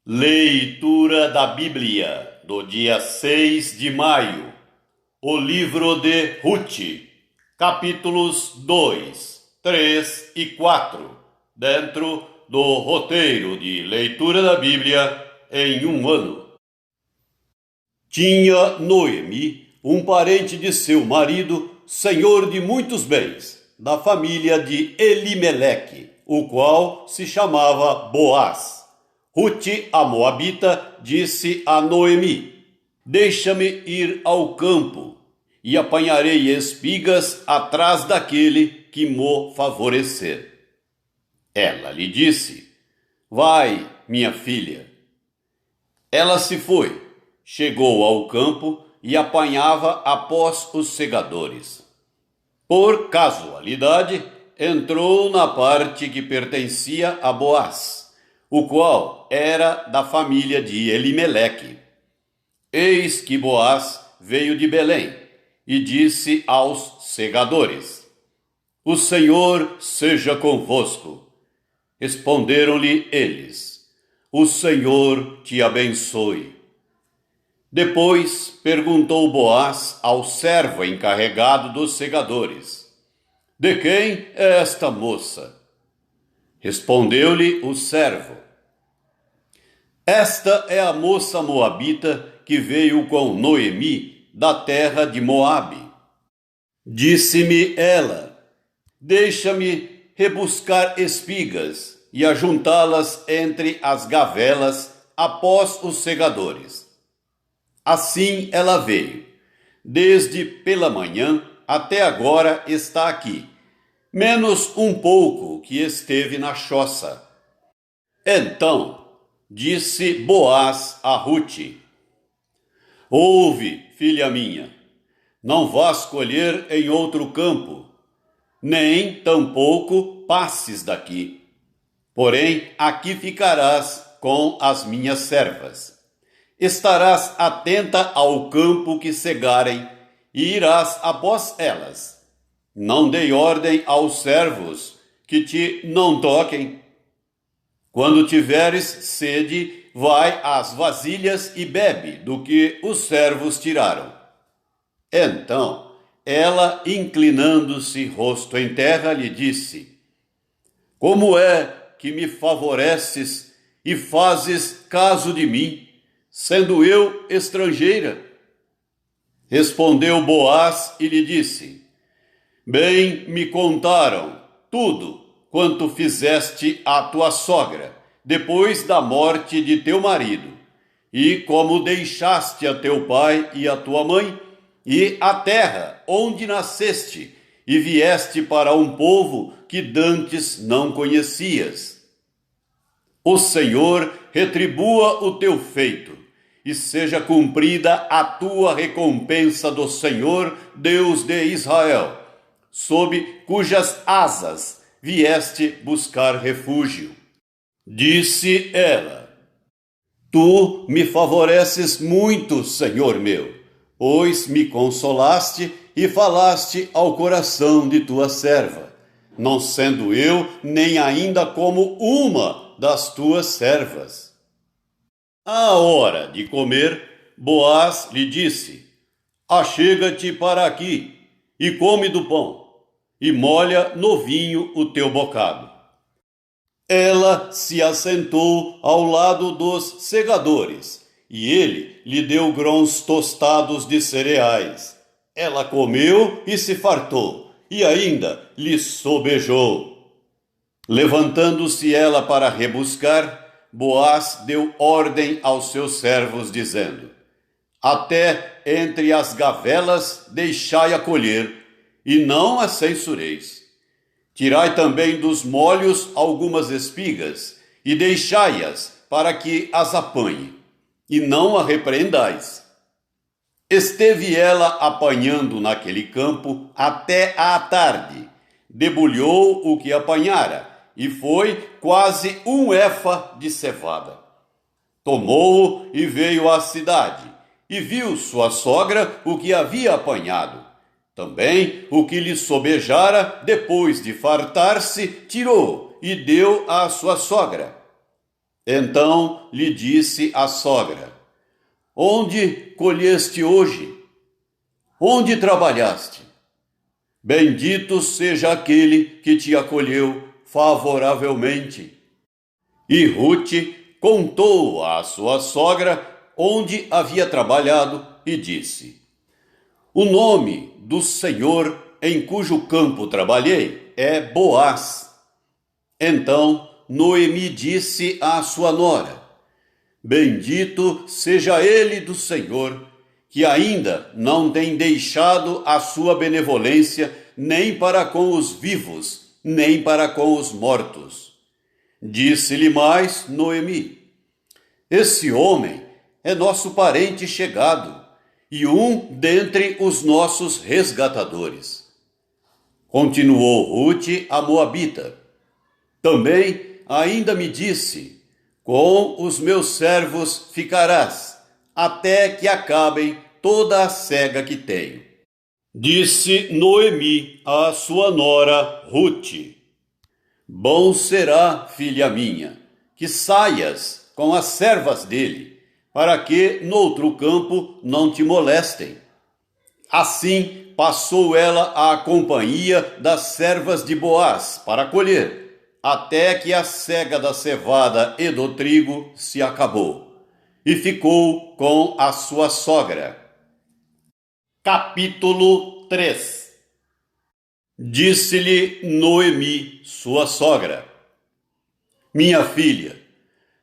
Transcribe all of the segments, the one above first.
Leitura da Bíblia do dia 6 de maio, o livro de Ruth, capítulos 2, 3 e 4, dentro do roteiro de leitura da Bíblia em um ano. Tinha Noemi um parente de seu marido, senhor de muitos bens, da família de Elimeleque, o qual se chamava Boaz. Ruth, a moabita, disse a Noemi: deixa-me ir ao campo, e apanharei espigas atrás daquele que mo favorecer. Ela lhe disse: vai, minha filha. Ela se foi, chegou ao campo e apanhava após os segadores. Por casualidade, entrou na parte que pertencia a Boaz, o qual era da família de Elimeleque. Eis que Boaz veio de Belém e disse aos segadores: o Senhor seja convosco. Responderam-lhe eles: o Senhor te abençoe. Depois perguntou Boaz ao servo encarregado dos segadores: de quem é esta moça? Respondeu-lhe o servo: esta é a moça moabita que veio com Noemi da terra de Moabe. Disse-me ela: deixa-me rebuscar espigas e ajuntá-las entre as gavelas após os segadores. Assim ela veio, desde pela manhã até agora está aqui, menos um pouco que esteve na choça. Então disse Boaz a Ruth: ouve, filha minha, não vás colher em outro campo, nem tampouco passes daqui. Porém, aqui ficarás com as minhas servas. Estarás atenta ao campo que cegarem e irás após elas. Não dei ordem aos servos que te não toquem. Quando tiveres sede, vai às vasilhas e bebe do que os servos tiraram. Então, ela, inclinando-se rosto em terra, lhe disse: como é que me favoreces e fazes caso de mim, sendo eu estrangeira? Respondeu Boaz e lhe disse: bem me contaram tudo quanto fizeste à tua sogra, depois da morte de teu marido, e como deixaste a teu pai e a tua mãe, e a terra onde nasceste, e vieste para um povo que dantes não conhecias. O Senhor retribua o teu feito, e seja cumprida a tua recompensa do Senhor, Deus de Israel, sob cujas asas vieste buscar refúgio. Disse ela: tu me favoreces muito, Senhor meu, pois me consolaste e falaste ao coração de tua serva, não sendo eu nem ainda como uma das tuas servas. À hora de comer, Boaz lhe disse: achega-te para aqui e come do pão, e molha no vinho o teu bocado. Ela se assentou ao lado dos segadores, e ele lhe deu grãos tostados de cereais. Ela comeu e se fartou, e ainda lhe sobejou. Levantando-se ela para rebuscar, Boaz deu ordem aos seus servos, dizendo: até entre as gavelas deixai-a colher, e não a censureis. Tirai também dos molhos algumas espigas, e deixai-as para que as apanhe, e não a repreendais. Esteve ela apanhando naquele campo até à tarde, debulhou o que apanhara, e foi quase um efa de cevada. Tomou-o e veio à cidade, e viu sua sogra o que havia apanhado. Também o que lhe sobejara, depois de fartar-se, tirou e deu à sua sogra. Então lhe disse a sogra: Onde colheste hoje? Onde trabalhaste? Bendito seja aquele que te acolheu favoravelmente. E Ruth contou à sua sogra onde havia trabalhado e disse: O nome do Senhor em cujo campo trabalhei é Boaz. Então Noemi disse à sua nora: Bendito seja ele do Senhor, que ainda não tem deixado a sua benevolência nem para com os vivos, nem para com os mortos. Disse-lhe mais Noemi: Esse homem é nosso parente chegado e um dentre os nossos resgatadores. Continuou Ruth a moabita: Também ainda me disse: Com os meus servos ficarás, até que acabem toda a cega que tenho. Disse Noemi à sua nora Ruth: Bom será, filha minha, que saias com as servas dele, para que noutro campo não te molestem. Assim passou ela à companhia das servas de Boaz para colher, até que a cega da cevada e do trigo se acabou, e ficou com a sua sogra. Capítulo 3. Disse-lhe Noemi, sua sogra: Minha filha,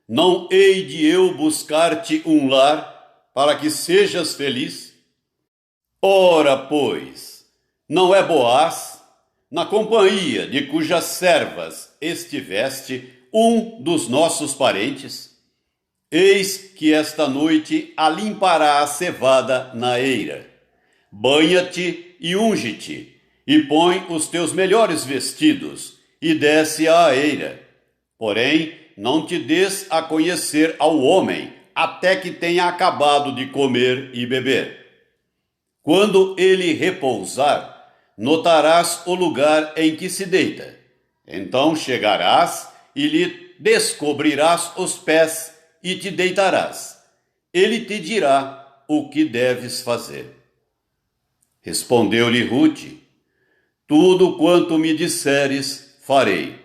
não hei de eu buscar-te um lar para que sejas feliz? Ora, pois, não é Boaz, na companhia de cujas servas estiveste, um dos nossos parentes? Eis que esta noite alimpará a cevada na eira. Banha-te e unge-te, e põe os teus melhores vestidos, e desce à eira. Porém, não te des a conhecer ao homem, até que tenha acabado de comer e beber. Quando ele repousar, notarás o lugar em que se deita. Então chegarás e lhe descobrirás os pés e te deitarás. Ele te dirá o que deves fazer. Respondeu-lhe Ruth: Tudo quanto me disseres, farei.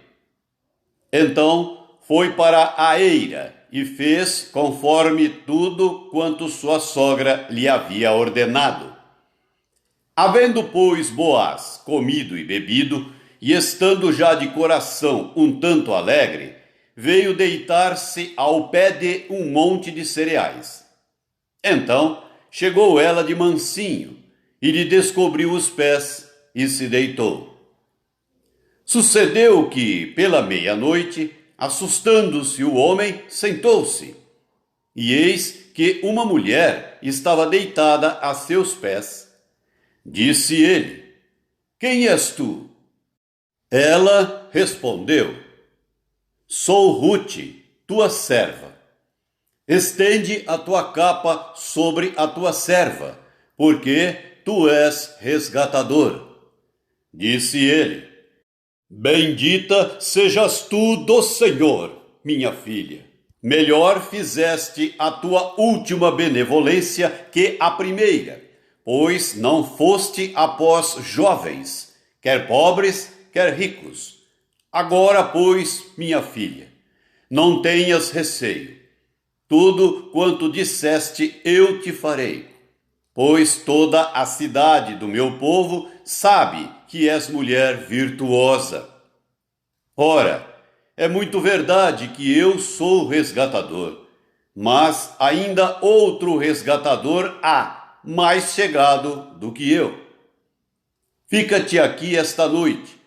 Então foi para a eira e fez conforme tudo quanto sua sogra lhe havia ordenado. Havendo, pois, Boaz comido e bebido, e estando já de coração um tanto alegre, veio deitar-se ao pé de um monte de cereais. Então chegou ela de mansinho, e lhe descobriu os pés, e se deitou. Sucedeu que, pela meia-noite, assustando-se o homem, sentou-se. E eis que uma mulher estava deitada a seus pés. Disse ele: Quem és tu? Ela respondeu: Sou Ruth, tua serva. Estende a tua capa sobre a tua serva, porque tu és resgatador. Disse ele: Bendita sejas tu do Senhor, minha filha. Melhor fizeste a tua última benevolência que a primeira, pois não foste após jovens, quer pobres, quer ricos. Agora, pois, minha filha, não tenhas receio. Tudo quanto disseste eu te farei, pois toda a cidade do meu povo sabe que és mulher virtuosa. Ora, é muito verdade que eu sou resgatador, mas ainda outro resgatador há, mais chegado do que eu. Fica-te aqui esta noite,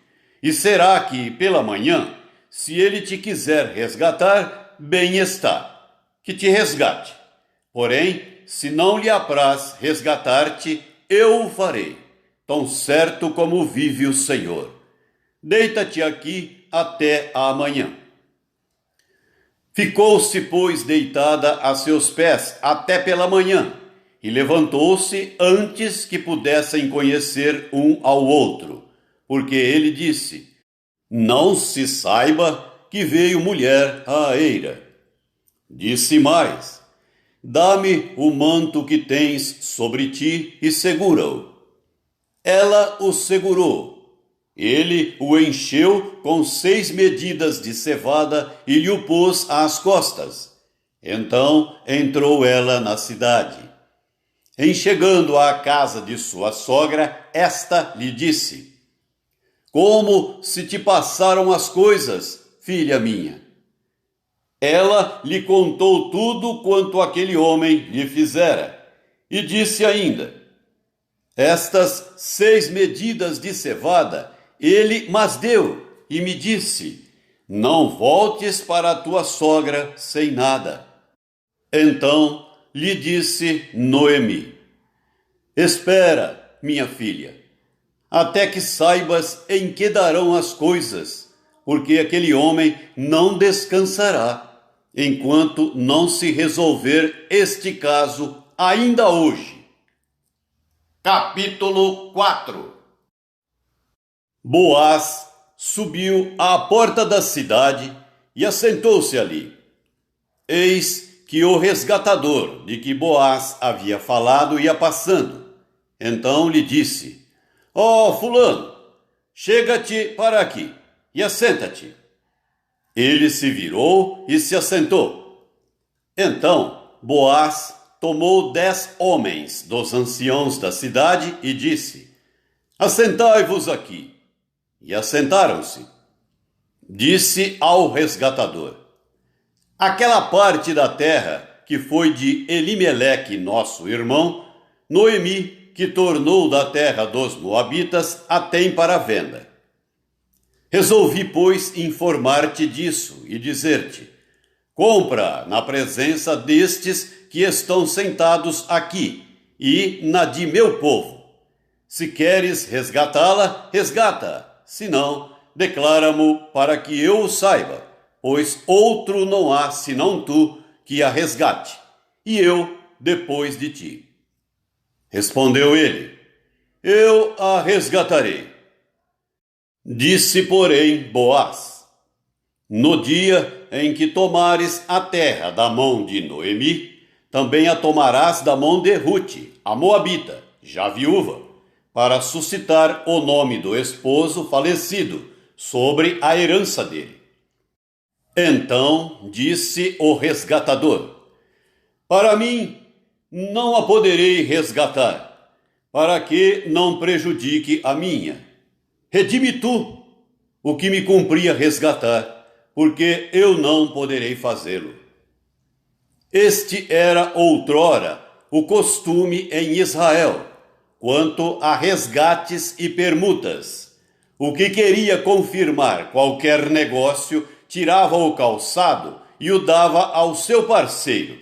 e será que pela manhã, se ele te quiser resgatar, bem está, que te resgate. Porém, se não lhe apraz resgatar-te, eu o farei, tão certo como vive o Senhor. Deita-te aqui até amanhã. Ficou-se, pois, deitada a seus pés até pela manhã, e levantou-se antes que pudessem conhecer um ao outro, porque ele disse: Não se saiba que veio mulher à eira. Disse mais: dá-me o manto que tens sobre ti e segura-o. Ela o segurou. Ele o encheu com 6 medidas de cevada e lhe o pôs às costas. Então entrou ela na cidade. Em chegando à casa de sua sogra, esta lhe disse: como se te passaram as coisas, filha minha? Ela lhe contou tudo quanto aquele homem lhe fizera, e disse ainda: estas 6 medidas de cevada ele mas deu, e me disse: não voltes para a tua sogra sem nada. Então lhe disse Noemi: espera, minha filha, até que saibas em que darão as coisas, porque aquele homem não descansará, enquanto não se resolver este caso ainda hoje. Capítulo 4. Boaz subiu à porta da cidade e assentou-se ali. Eis que o resgatador de que Boaz havia falado ia passando. Então lhe disse: ó, fulano, chega-te para aqui e assenta-te. Ele se virou e se assentou. Então Boaz tomou 10 homens dos anciãos da cidade e disse: assentai-vos aqui. E assentaram-se. Disse ao resgatador: aquela parte da terra que foi de Elimeleque, nosso irmão, Noemi, que tornou da terra dos Moabitas, a tem para venda. Resolvi, pois, informar-te disso e dizer-te: compra na presença destes que estão sentados aqui e na de meu povo. Se queres resgatá-la, resgata-a. Se não, declara-mo para que eu o saiba, pois outro não há senão tu que a resgate, e eu depois de ti. Respondeu ele: eu a resgatarei. Disse, porém, Boaz: no dia em que tomares a terra da mão de Noemi, também a tomarás da mão de Rute, a moabita, já viúva, para suscitar o nome do esposo falecido sobre a herança dele. Então disse o resgatador: para mim não a poderei resgatar, para que não prejudique a minha. Redime tu o que me cumpria resgatar, porque eu não poderei fazê-lo. Este era outrora o costume em Israel, quanto a resgates e permutas. O que queria confirmar qualquer negócio tirava o calçado e o dava ao seu parceiro.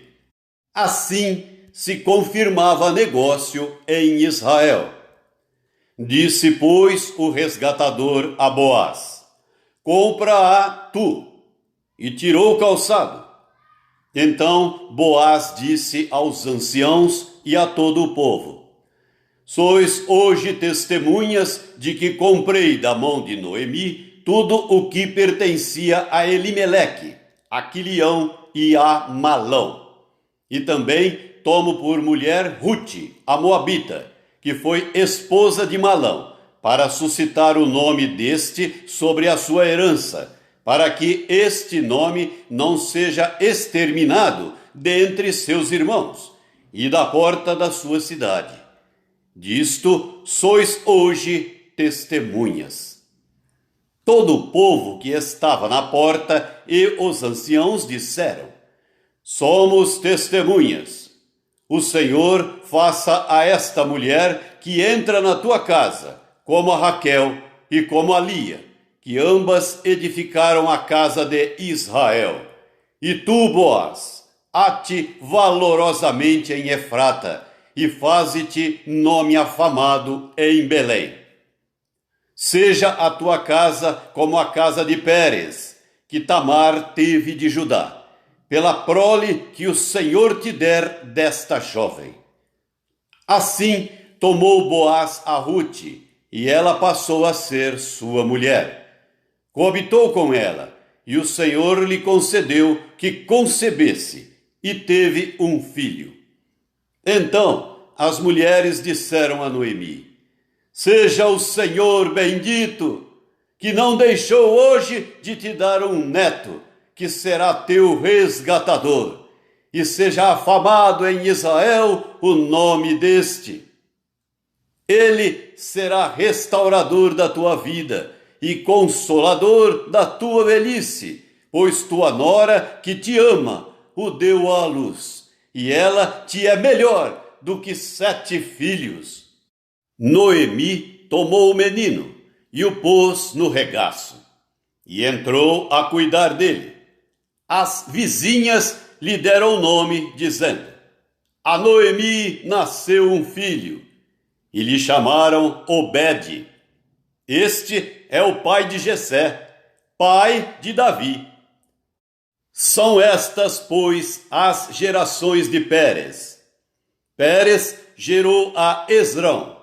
Assim se confirmava negócio em Israel. Disse, pois, o resgatador a Boaz: compra-a tu. E tirou o calçado. Então Boaz disse aos anciãos e a todo o povo: sois hoje testemunhas de que comprei da mão de Noemi tudo o que pertencia a Elimeleque, a Quilião e a Malão. E também tomo por mulher Rute, a moabita, que foi esposa de Malão, para suscitar o nome deste sobre a sua herança, para que este nome não seja exterminado dentre seus irmãos e da porta da sua cidade. Disto sois hoje testemunhas. Todo o povo que estava na porta e os anciãos disseram: somos testemunhas. O Senhor faça a esta mulher que entra na tua casa, como a Raquel e como a Lia, que ambas edificaram a casa de Israel. E tu, Boaz, ate valorosamente em Efrata, e faze-te nome afamado em Belém. Seja a tua casa como a casa de Pérez, que Tamar teve de Judá, pela prole que o Senhor te der desta jovem. Assim tomou Boaz a Rute, e ela passou a ser sua mulher. Coabitou com ela, e o Senhor lhe concedeu que concebesse, e teve um filho. Então as mulheres disseram a Noemi: seja o Senhor bendito, que não deixou hoje de te dar um neto, que será teu resgatador, e seja afamado em Israel o nome deste. Ele será restaurador da tua vida e consolador da tua velhice, pois tua nora que te ama o deu à luz, e ela te é melhor do que 7 filhos. Noemi tomou o menino e o pôs no regaço, e entrou a cuidar dele. As vizinhas lhe deram o nome, dizendo: a Noemi nasceu um filho, e lhe chamaram Obede. Este é o pai de Jessé, pai de Davi. São estas, pois, as gerações de Pérez. Pérez gerou a Esrão,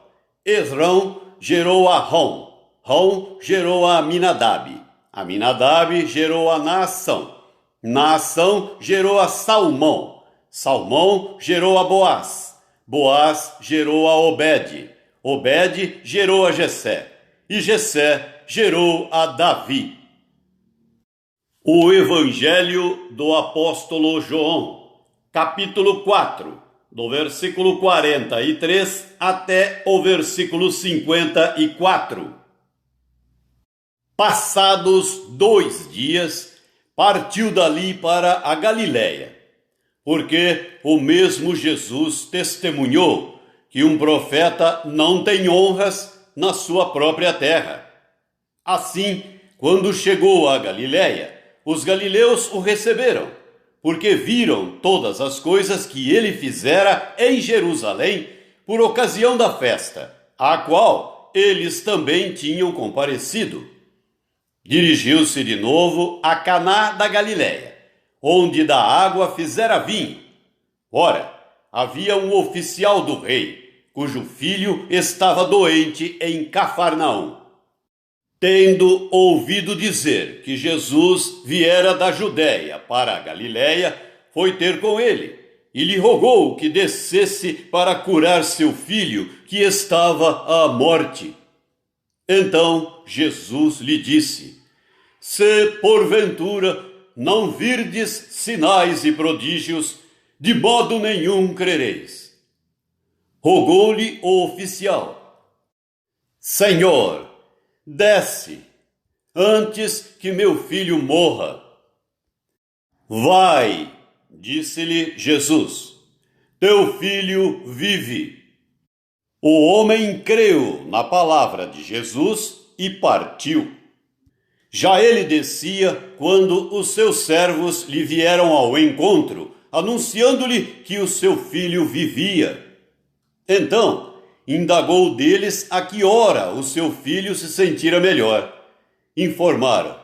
Esrão gerou a Rom, Rom gerou a Aminadab, Aminadab gerou a Naasão, Naasão gerou a Salmão, Salmão gerou a Boaz, Boaz gerou a Obede, Obede gerou a Jessé, e Jessé gerou a Davi. O Evangelho do Apóstolo João, capítulo 4, do versículo 43 até o versículo 54. Passados 2 dias, partiu dali para a Galiléia, porque o mesmo Jesus testemunhou que um profeta não tem honras na sua própria terra. Assim, quando chegou à Galiléia, os galileus o receberam, porque viram todas as coisas que ele fizera em Jerusalém por ocasião da festa, à qual eles também tinham comparecido. Dirigiu-se de novo a Caná da Galiléia, onde da água fizera vinho. Ora, havia um oficial do rei, cujo filho estava doente em Cafarnaum. Tendo ouvido dizer que Jesus viera da Judéia para a Galiléia, foi ter com ele, e lhe rogou que descesse para curar seu filho, que estava à morte. Então Jesus lhe disse: se porventura não virdes sinais e prodígios, de modo nenhum crereis. Rogou-lhe o oficial: Senhor, desce, antes que meu filho morra. Vai, disse-lhe Jesus, teu filho vive. O homem creu na palavra de Jesus e partiu. Já ele descia quando os seus servos lhe vieram ao encontro, anunciando-lhe que o seu filho vivia. Então, indagou deles a que hora o seu filho se sentira melhor. Informaram: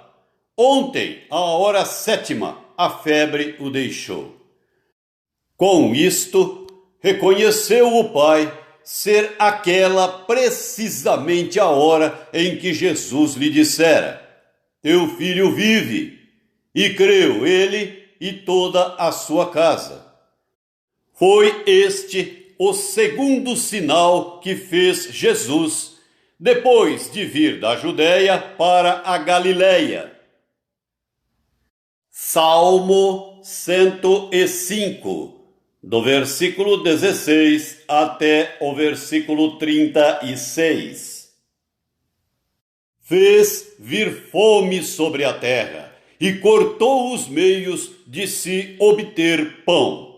ontem, à hora 7ª, a febre o deixou. Com isto, reconheceu o pai ser aquela precisamente a hora em que Jesus lhe dissera: teu filho vive. E creu ele e toda a sua casa. Foi este o segundo sinal que fez Jesus, depois de vir da Judéia para a Galiléia. Salmo 105, do versículo 16 até o versículo 36. Fez vir fome sobre a terra e cortou os meios de se obter pão.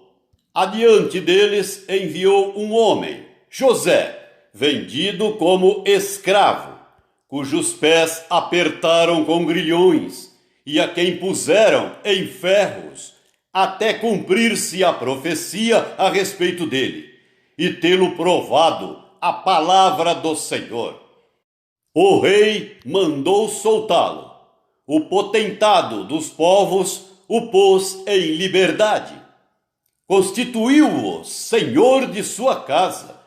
Adiante deles enviou um homem, José, vendido como escravo, cujos pés apertaram com grilhões e a quem puseram em ferros, até cumprir-se a profecia a respeito dele, e tê-lo provado a palavra do Senhor. O rei mandou soltá-lo. O potentado dos povos o pôs em liberdade. Constituiu-o senhor de sua casa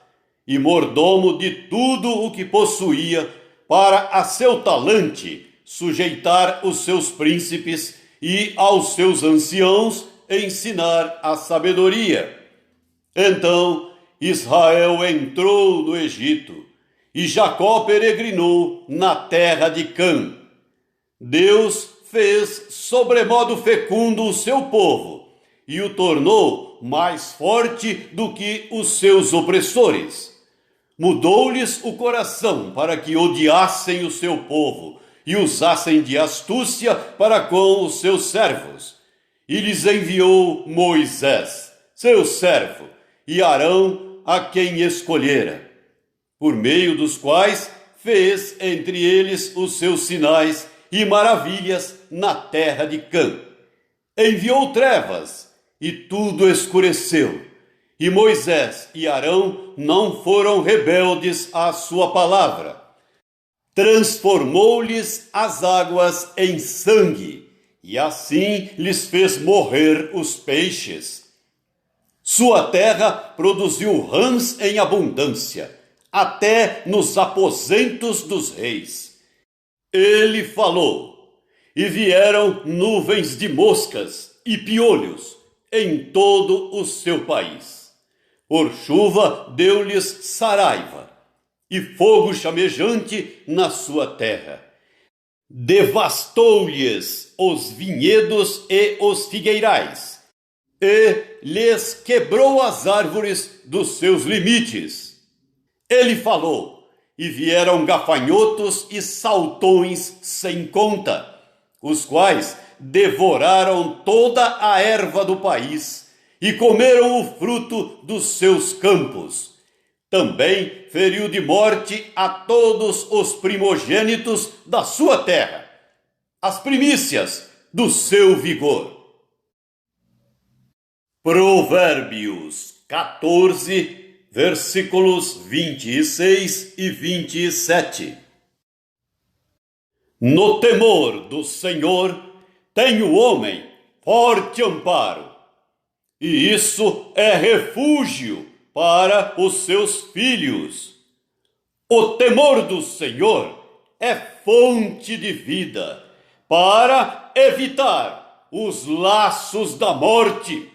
e mordomo de tudo o que possuía para a seu talante sujeitar os seus príncipes e aos seus anciãos ensinar a sabedoria. Então Israel entrou no Egito e Jacó peregrinou na terra de Cã. Deus fez sobremodo fecundo o seu povo e o tornou mais forte do que os seus opressores. Mudou-lhes o coração para que odiassem o seu povo e usassem de astúcia para com os seus servos. E lhes enviou Moisés, seu servo, e Arão, a quem escolhera, por meio dos quais fez entre eles os seus sinais e maravilhas na terra de Cã. Enviou trevas, e tudo escureceu. E Moisés e Arão não foram rebeldes à sua palavra. Transformou-lhes as águas em sangue, e assim lhes fez morrer os peixes. Sua terra produziu rãs em abundância, até nos aposentos dos reis. Ele falou, e vieram nuvens de moscas e piolhos em todo o seu país. Por chuva deu-lhes saraiva, e fogo chamejante na sua terra. Devastou-lhes os vinhedos e os figueirais, e lhes quebrou as árvores dos seus limites. Ele falou, e vieram gafanhotos e saltões sem conta, os quais devoraram toda a erva do país e comeram o fruto dos seus campos. Também feriu de morte a todos os primogênitos da sua terra, as primícias do seu vigor. Provérbios 14, versículos 26 e 27. No temor do Senhor tem o homem forte amparo, e isso é refúgio para os seus filhos. O temor do Senhor é fonte de vida, para evitar os laços da morte